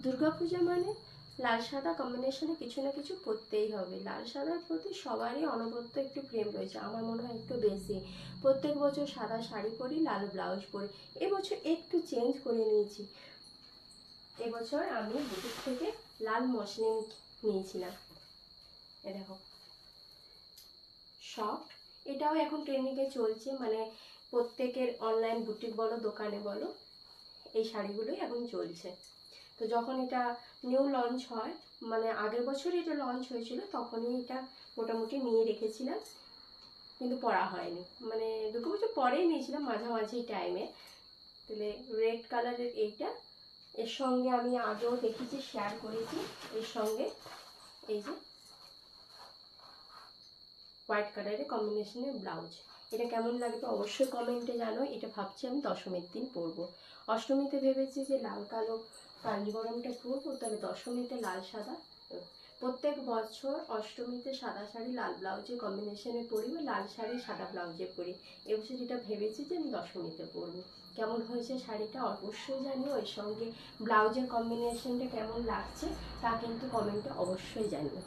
দুর্গাপূজা মানে লাল সাদা কম্বিনেশনে কিছু না কিছু পরতেই হবে। লাল সাদার প্রতি সবারই অনবদ্য একটু প্রেম রয়েছে, আমার মনে হয় একটু বেশি। প্রত্যেক বছর সাদা শাড়ি পরি, লাল ব্লাউজ পরি। এবছর একটু চেঞ্জ করে নিয়েছি। এবছর আমি বুটিক থেকে লাল মসলিন নিয়েছিলাম। এ দেখো সফট, এটাও এখন ট্রেন্ডিংয়ে চলছে, মানে প্রত্যেকের অনলাইন বুটিক বলো দোকানে বলো এই শাড়িগুলোই এখন চলছে। তো যখন এটা নিউ লঞ্চ হয়, মানে আগের বছরই এটা লঞ্চ হয়েছিল, তখনই এটা মোটামুটি নিয়ে রেখেছিলাম, কিন্তু পরা হয়নি। মানে দুটো বছর পরেই নিয়েছিলাম, মাঝামাঝি টাইমে। তাহলে রেড কালারের এইটা, এর সঙ্গে আমি আগেও দেখেছি, শেয়ার করেছি, এর সঙ্গে এই যে হোয়াইট কালারের কম্বিনেশনের ব্লাউজ। এটা কেমন লাগবে অবশ্যই কমেন্টে জানো। এটা ভাবছি আমি দশমীর দিন পরবো। অষ্টমীতে ভেবেছি যে লাল কালো কাঞ্জিবরমটা পরবো, তাহলে দশমীতে লাল সাদা। প্রত্যেক বছর অষ্টমীতে সাদা শাড়ি লাল ব্লাউজের কম্বিনেশনে পরি, বা লাল শাড়ি সাদা ব্লাউজে পরি। এবছর এটা ভেবেছি যে আমি দশমীতে পরবো। কেমন হয়েছে শাড়িটা অবশ্যই জানিও, এর সঙ্গে ব্লাউজের কম্বিনেশনটা কেমন লাগছে তা কিন্তু কমেন্টে অবশ্যই জানিও।